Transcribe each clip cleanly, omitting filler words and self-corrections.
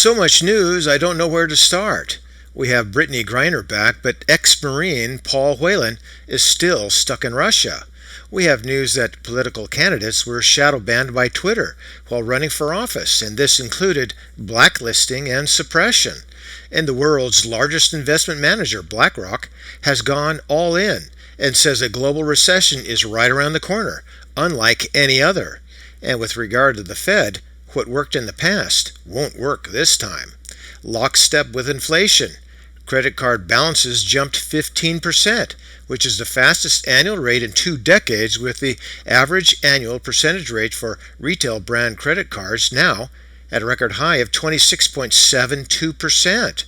So much news, I don't know where to start. We have Brittany Griner back, but ex-Marine Paul Whelan is still stuck in Russia. We have news that political candidates were shadow banned by Twitter while running for office, and this included blacklisting and suppression. And the world's largest investment manager, Blackrock, has gone all in and says a global recession is right around the corner, unlike any other. And with regard to the Fed, what worked in the past won't work this time. Lockstep with inflation. Credit card balances jumped 15%, which is the fastest annual rate in 2 decades, with the average annual percentage rate for retail brand credit cards now at a record high of 26.72%.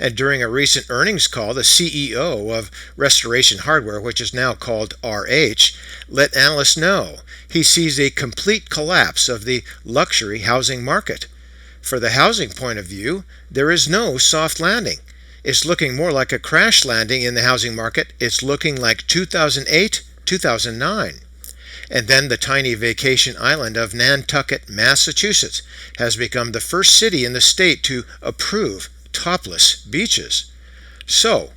And during a recent earnings call, the CEO of Restoration Hardware, which is now called RH, let analysts know he sees a complete collapse of the luxury housing market. For the housing point of view, there is no soft landing. It's looking more like a crash landing in the housing market. It's looking like 2008, 2009. And then the tiny vacation island of Nantucket, Massachusetts, has become the first city in the state to approve topless beaches. So,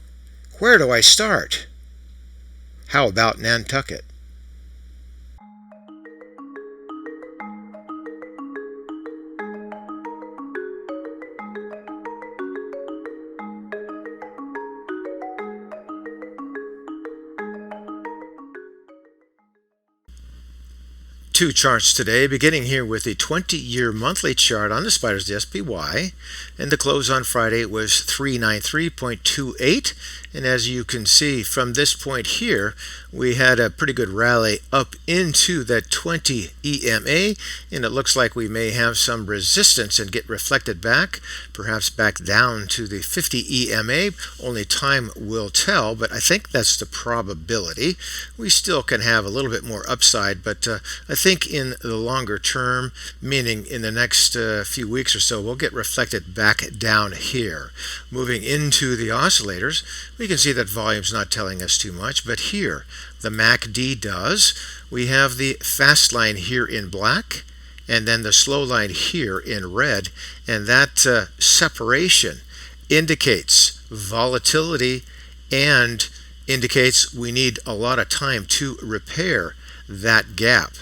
where do I start? How about Nantucket? Two charts today, beginning here with the 20-year monthly chart on the Spiders, the SPY, and the close on Friday was 393.28, and as you can see from this point here, we had a pretty good rally up into that 20 EMA, and it looks like we may have some resistance and get reflected back, perhaps back down to the 50 EMA. Only time will tell, but I think that's the probability. We still can have a little bit more upside, but I think in the longer term, meaning in the next few weeks or so, we'll get reflected back down here. Moving into the oscillators, we can see that volume's not telling us too much, but here the MACD does. We have the fast line here in black, and then the slow line here in red, and that separation indicates volatility and indicates we need a lot of time to repair that gap.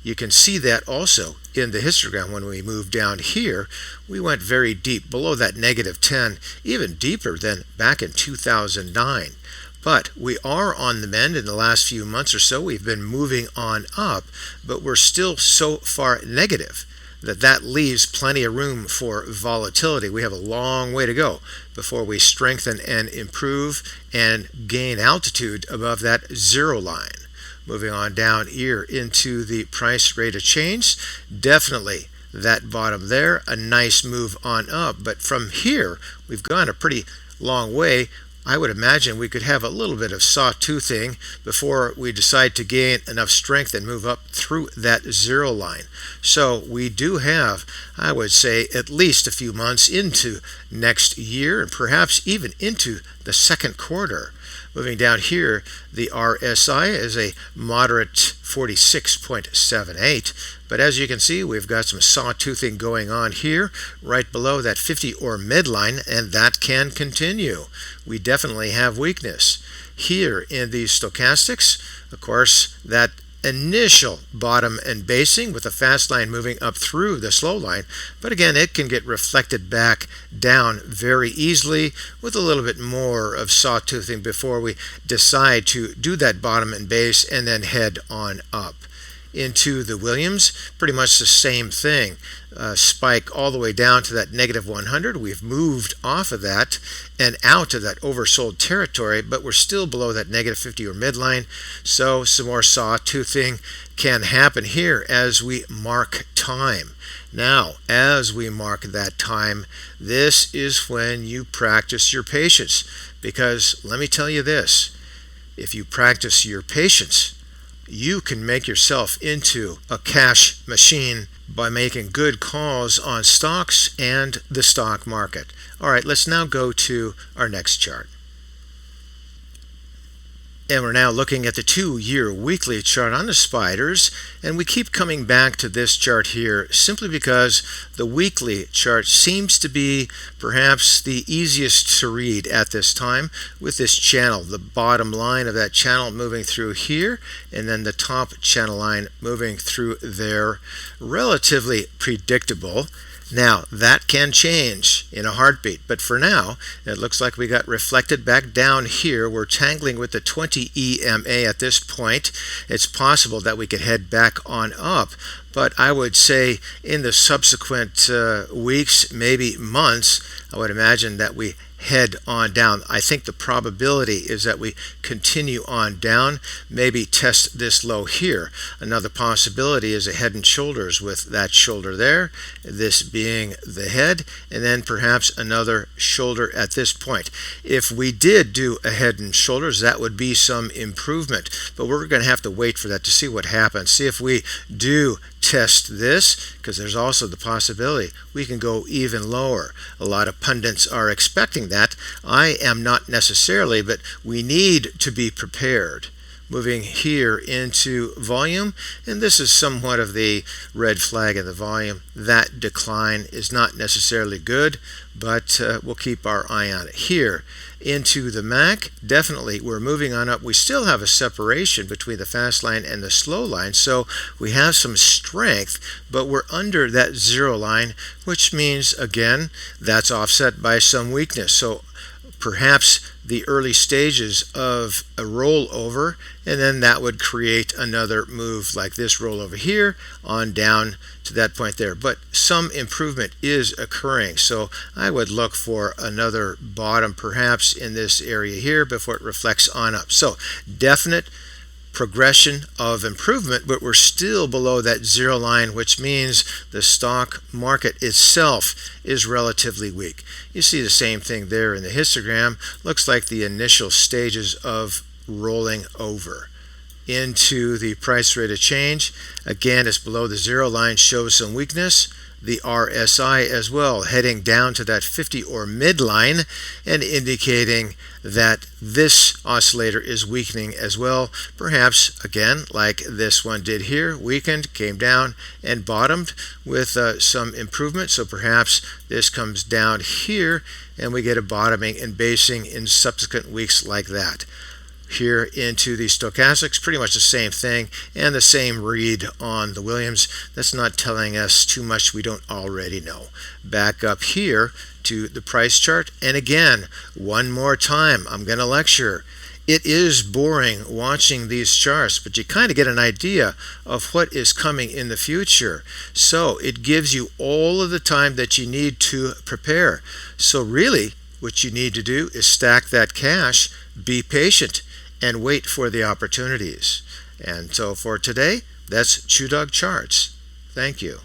You can see that also in the histogram. When we moved down here, we went very deep below that -10, even deeper than back in 2009. But we are on the mend in the last few months or so. We've been moving on up, but we're still so far negative that leaves plenty of room for volatility. We have a long way to go before we strengthen and improve and gain altitude above that zero line. Moving on down here into the price rate of change, definitely that bottom there, a nice move on up. But from here, we've gone a pretty long way. I would imagine we could have a little bit of sawtoothing before we decide to gain enough strength and move up through that zero line. So we do have, I would say, at least a few months into next year and perhaps even into the second quarter. Moving down here, the RSI is a moderate 46.78, but as you can see, we've got some sawtoothing going on here right below that 50 or midline, and that can continue. We definitely have weakness here in the stochastics. Of course, that initial bottom and basing with the fast line moving up through the slow line, but again, it can get reflected back down very easily with a little bit more of sawtoothing before we decide to do that bottom and base and then head on up. Into the Williams, pretty much the same thing. Spike all the way down to that -100. We've moved off of that and out of that oversold territory, but we're still below that -50 or midline. So some more sawtoothing can happen here as we mark time. Now, as we mark that time, this is when you practice your patience, because let me tell you this, if you practice your patience, you can make yourself into a cash machine by making good calls on stocks and the stock market. All right, let's now go to our next chart. And we're now looking at the 2-year weekly chart on the spiders, and we keep coming back to this chart here simply because the weekly chart seems to be perhaps the easiest to read at this time, with this channel, the bottom line of that channel moving through here, and then the top channel line moving through there. Relatively predictable. Now, that can change in a heartbeat, but for now, it looks like we got reflected back down here. We're tangling with the 20 EMA at this point. It's possible that we could head back on up, but I would say in the subsequent weeks, maybe months, I would imagine that we head on down. I think the probability is that we continue on down, maybe test this low here. Another possibility is a head and shoulders with that shoulder there, this being the head, and then perhaps another shoulder at this point. If we did do a head and shoulders, that would be some improvement, but we're going to have to wait for that to see what happens. See if we do test this, because there's also the possibility we can go even lower. A lot of pundits are expecting that. I am not necessarily, but we need to be prepared. Moving here into volume, and this is somewhat of the red flag in the volume. That decline is not necessarily good, but we'll keep our eye on it. Here into the MAC, definitely we're moving on up. We still have a separation between the fast line and the slow line, so we have some strength, but we're under that zero line, which means, again, that's offset by some weakness. So perhaps the early stages of a rollover, and then that would create another move like this rollover here on down to that point there. But some improvement is occurring, so I would look for another bottom perhaps in this area here before it reflects on up. So definite progression of improvement, but we're still below that zero line, which means the stock market itself is relatively weak. You see the same thing there in the histogram. Looks like the initial stages of rolling over into the price rate of change. Again, it's below the zero line, shows some weakness. The RSI as well, heading down to that 50 or midline and indicating that this oscillator is weakening as well. Perhaps, again, like this one did here, weakened, came down, and bottomed with some improvement. So perhaps this comes down here and we get a bottoming and basing in subsequent weeks like that. Here into the stochastics, pretty much the same thing, and the same read on the Williams. That's not telling us too much we don't already know. Back up here to the price chart, and again, one more time, I'm going to lecture. It is boring watching these charts, but you kind of get an idea of what is coming in the future. So it gives you all of the time that you need to prepare. So really, what you need to do is stack that cash, be patient, and wait for the opportunities. And so for today, that's ChewDog Charts. Thank you.